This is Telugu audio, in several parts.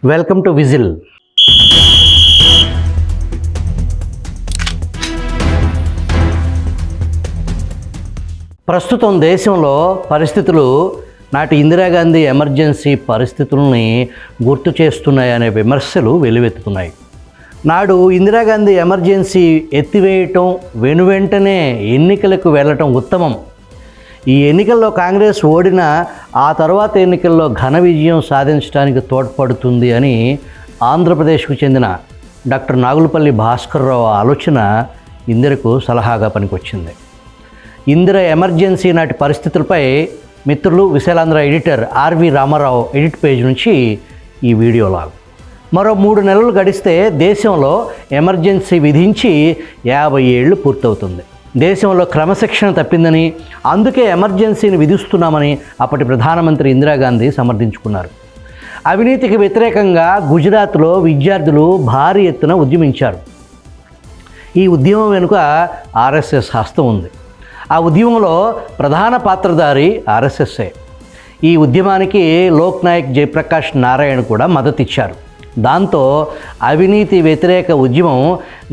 Welcome to whistle. ప్రస్తుతం దేశంలో పరిస్థితులు నాటి ఇందిరాగాంధీ ఎమర్జెన్సీ పరిస్థితుల్ని గుర్తు చేస్తున్నాయనే విమర్శలు వెల్లువెత్తుతున్నాయి. నాడు ఇందిరాగాంధీ ఎమర్జెన్సీ ఎత్తివేయటం, వెనువెంటనే ఎన్నికలకు వెళ్ళటం ఉత్తమం. ఈ ఎన్నికల్లో కాంగ్రెస్ ఓడిన ఆ తర్వాత ఎన్నికల్లో ఘన విజయం సాధించడానికి తోడ్పడుతుంది అని ఆంధ్రప్రదేశ్కు చెందిన డాక్టర్ నాగులపల్లి భాస్కర్రావు ఆలోచన ఇందిరకు సలహాగా పనికొచ్చింది. ఇందిర ఎమర్జెన్సీ నాటి పరిస్థితులపై మిత్రులు Visalandhra editor RV Ramarao edit page నుంచి ఈ వీడియో లాగ్. మరో 3 నెలలు గడిస్తే దేశంలో ఎమర్జెన్సీ విధించి 50 ఏళ్ళు పూర్తవుతుంది. దేశంలో క్రమశిక్షణ తప్పిందని, అందుకే ఎమర్జెన్సీని విధిస్తున్నామని అప్పటి ప్రధానమంత్రి ఇందిరాగాంధీ సమర్థించుకున్నారు. అవినీతికి వ్యతిరేకంగా గుజరాత్లో విద్యార్థులు భారీ ఎత్తున ఉద్యమించారు. ఈ ఉద్యమం వెనుక ఆర్ఎస్ఎస్ హస్తం ఉంది. ఆ ఉద్యమంలో ప్రధాన పాత్రధారి ఆర్ఎస్ఎస్ఏ. ఈ ఉద్యమానికి లోక్ నాయక్ జయప్రకాష్ నారాయణ కూడా మద్దతిచ్చారు. దాంతో అవినీతి వ్యతిరేక ఉద్యమం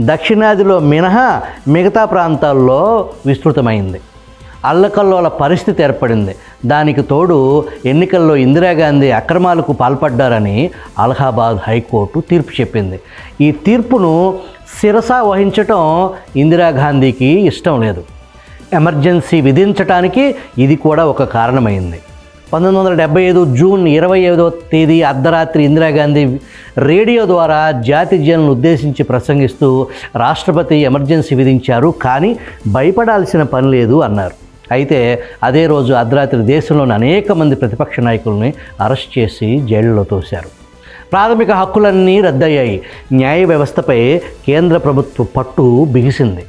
దక్షిణాదిలో మినహా మిగతా ప్రాంతాల్లో విస్తృతమైంది. అల్లకల్లోల పరిస్థితి ఏర్పడింది. దానికి తోడు ఎన్నికల్లో ఇందిరాగాంధీ అక్రమాలకు పాల్పడ్డారని అలహాబాద్ హైకోర్టు తీర్పు చెప్పింది. ఈ తీర్పును శిరసా వహించటం ఇందిరాగాంధీకి ఇష్టం లేదు. ఎమర్జెన్సీ విధించటానికి ఇది కూడా ఒక కారణమైంది. 1975 జూన్ 25వ తేదీ అర్ధరాత్రి ఇందిరాగాంధీ రేడియో ద్వారా జాతి జనులను ఉద్దేశించి ప్రసంగిస్తూ రాష్ట్రపతి ఎమర్జెన్సీ విధించారు, కానీ భయపడాల్సిన పని లేదు అన్నారు. అయితే అదే రోజు అర్ధరాత్రి దేశంలోని అనేక మంది ప్రతిపక్ష నాయకుల్ని అరెస్ట్ చేసి జైళ్లలో తోశారు. ప్రాథమిక హక్కులన్నీ రద్దయ్యాయి. న్యాయ వ్యవస్థపై కేంద్ర ప్రభుత్వ పట్టు బిగిసింది.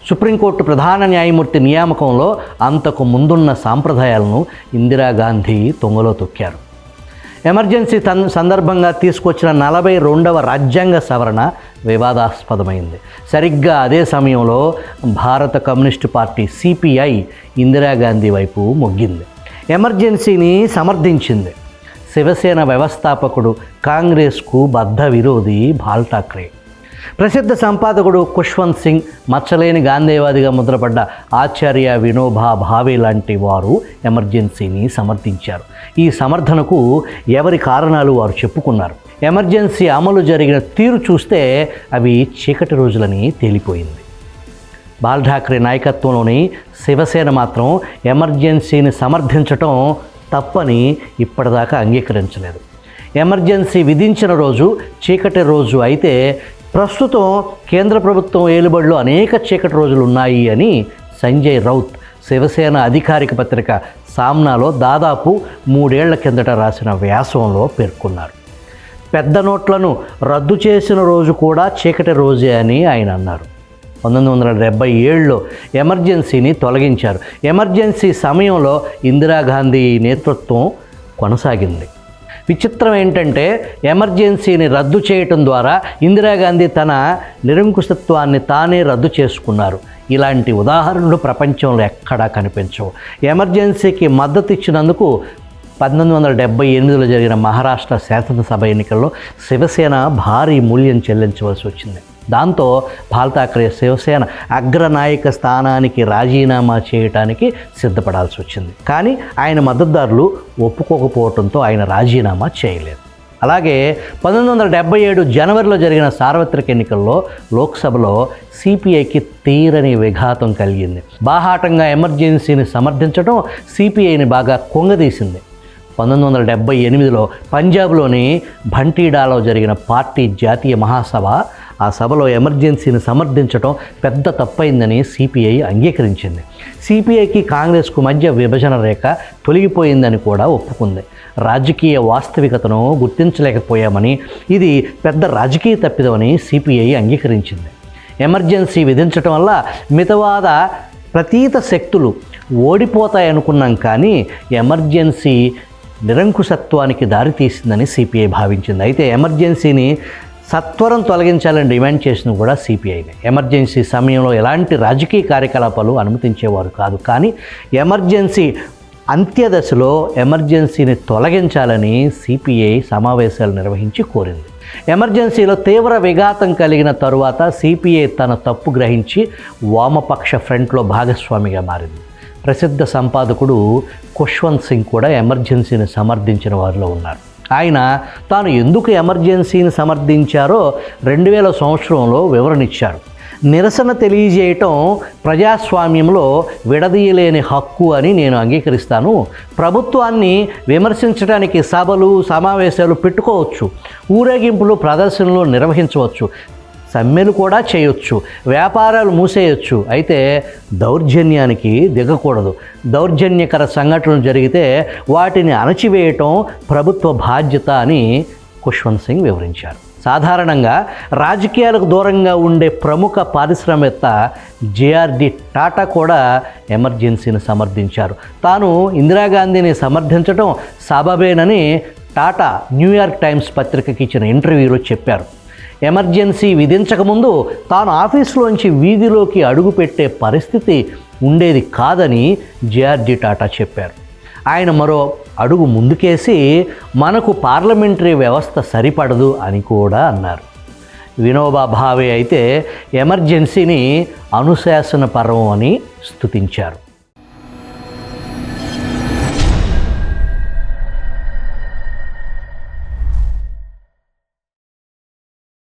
సుప్రీంకోర్టు ప్రధాన న్యాయమూర్తి నియామకంలో అంతకు ముందున్న సాంప్రదాయాలను ఇందిరాగాంధీ తొంగలో తొక్కారు. ఎమర్జెన్సీ సందర్భంగా తీసుకొచ్చిన 42వ రాజ్యాంగ సవరణ వివాదాస్పదమైంది. సరిగ్గా అదే సమయంలో భారత కమ్యూనిస్టు పార్టీ సిపిఐ ఇందిరాగాంధీ వైపు మొగ్గింది. ఎమర్జెన్సీని సమర్థించింది. శివసేన వ్యవస్థాపకుడు, కాంగ్రెస్కు బద్ధ విరోధి బాల్ ఠాక్రే, ప్రసిద్ధ సంపాదకుడు ఖుష్వంత్ సింగ్, మచ్చలేని గాంధేయవాదిగా ముద్రపడ్డ ఆచార్య వినోబా భావే లాంటి వారు ఎమర్జెన్సీని సమర్థించారు. ఈ సమర్థనకు ఎవరి కారణాలు వారు చెప్పుకున్నారు. ఎమర్జెన్సీ అమలు జరిగిన తీరు చూస్తే అవి చీకటి రోజులని తేలిపోయింది. బాల్ ఠాక్రే నాయకత్వంలోని శివసేన మాత్రం ఎమర్జెన్సీని సమర్థించటం తప్పని ఇప్పటిదాకా అంగీకరించలేదు. ఎమర్జెన్సీ విధించిన రోజు చీకటి రోజు అయితే ప్రస్తుతం కేంద్ర ప్రభుత్వం ఏలుబడిలో అనేక చీకటి రోజులు ఉన్నాయి అని సంజయ్ రౌత్ శివసేన అధికారిక పత్రిక సామ్నాలో దాదాపు 3 ఏళ్ల కిందట రాసిన వ్యాసంలో పేర్కొన్నారు. పెద్ద నోట్లను రద్దు చేసిన రోజు కూడా చీకటి రోజే అని ఆయన అన్నారు. 1977లో ఎమర్జెన్సీని తొలగించారు. ఎమర్జెన్సీ సమయంలో ఇందిరాగాంధీ నేతృత్వం కొనసాగింది. విచిత్రం ఏంటంటే ఎమర్జెన్సీని రద్దు చేయటం ద్వారా ఇందిరాగాంధీ తన నిరంకుశత్వాన్ని తానే రద్దు చేసుకున్నారు. ఇలాంటి ఉదాహరణలు ప్రపంచంలో ఎక్కడా కనిపించవు. ఎమర్జెన్సీకి మద్దతు ఇచ్చినందుకు 1978లో జరిగిన మహారాష్ట్ర శాసనసభ ఎన్నికల్లో శివసేన భారీ మూల్యం చెల్లించవలసి వచ్చింది. దాంతో బాల్ ఠాక్రే శివసేన అగ్రనాయక స్థానానికి రాజీనామా చేయడానికి సిద్ధపడాల్సి వచ్చింది. కానీ ఆయన మద్దతుదారులు ఒప్పుకోకపోవడంతో ఆయన రాజీనామా చేయలేదు. అలాగే 1977 జనవరిలో జరిగిన సార్వత్రిక ఎన్నికల్లో లోక్సభలో సిపిఐకి తీరని విఘాతం కలిగింది. బాహాటంగా ఎమర్జెన్సీని సమర్థించడం సిపిఐని బాగా కొంగదీసింది. 1978లో పంజాబ్లోని భంటీడాలో జరిగిన పార్టీ జాతీయ మహాసభ, ఆ సభలో ఎమర్జెన్సీని సమర్థించడం పెద్ద తప్పైందని సిపిఐ అంగీకరించింది. సిపిఐకి కాంగ్రెస్కు మధ్య విభజన రేఖ తొలగిపోయిందని కూడా ఒప్పుకుంది. రాజకీయ వాస్తవికతను గుర్తించలేకపోయామని, ఇది పెద్ద రాజకీయ తప్పిదమని సిపిఐ అంగీకరించింది. ఎమర్జెన్సీ విధించడం వల్ల మితవాద ప్రతీత శక్తులు ఓడిపోతాయనుకున్నాం, కానీ ఎమర్జెన్సీ నిరంకుశత్వానికి దారితీసిందని సిపిఐ భావించింది. అయితే ఎమర్జెన్సీని సత్వరం తొలగించాలని డిమాండ్ చేసిన కూడా సిపిఐనే. ఎమర్జెన్సీ సమయంలో ఎలాంటి రాజకీయ కార్యకలాపాలు అనుమతించేవారు కాదు. కానీ ఎమర్జెన్సీ అంత్యదశలో ఎమర్జెన్సీని తొలగించాలని సిపిఐ సమావేశాలు నిర్వహించి కోరింది. ఎమర్జెన్సీలో తీవ్ర విఘాతం కలిగిన తరువాత సిపిఐ తన తప్పు గ్రహించి వామపక్ష ఫ్రంట్లో భాగస్వామిగా మారింది. ప్రసిద్ధ సంపాదకుడు ఖుష్వంత్ సింగ్ కూడా ఎమర్జెన్సీని సమర్థించిన వారిలో ఉన్నారు. ఆయన తాను ఎందుకు ఎమర్జెన్సీని సమర్థించారో 2000 సంవత్సరంలో వివరణ ఇచ్చారు. నిరసన తెలియజేయటం ప్రజాస్వామ్యంలో విడదీయలేని హక్కు అని నేను అంగీకరిస్తాను. ప్రభుత్వాన్ని విమర్శించడానికి సభలు, సమావేశాలు పెట్టుకోవచ్చు, ఊరేగింపులు, ప్రదర్శనలు నిర్వహించవచ్చు, సమ్మెలు కూడా చేయొచ్చు, వ్యాపారాలు మూసేయచ్చు. అయితే దౌర్జన్యానికి దిగకూడదు. దౌర్జన్యకర సంఘటనలు జరిగితే వాటిని అణచివేయటం ప్రభుత్వ బాధ్యత అని ఖుష్వంత్ సింగ్ వివరించారు. సాధారణంగా రాజకీయాలకు దూరంగా ఉండే ప్రముఖ పారిశ్రామికవేత్త జేఆర్డి టాటా కూడా ఎమర్జెన్సీని సమర్థించారు. తాను ఇందిరాగాంధీని సమర్థించడం సబబేనని టాటా న్యూయార్క్ టైమ్స్ పత్రికకి ఇచ్చిన ఇంటర్వ్యూలో చెప్పారు. ఎమర్జెన్సీ విధించకముందు తాను ఆఫీసులోంచి వీధిలోకి అడుగుపెట్టే పరిస్థితి ఉండేది కాదని జేఆర్డి టాటా చెప్పారు. ఆయన మరో అడుగు ముందుకేసి మనకు పార్లమెంటరీ వ్యవస్థ సరిపడదు అని కూడా అన్నారు. వినోబా భావే అయితే ఎమర్జెన్సీని అనుశాసన పర్వం అని స్తుతించారు.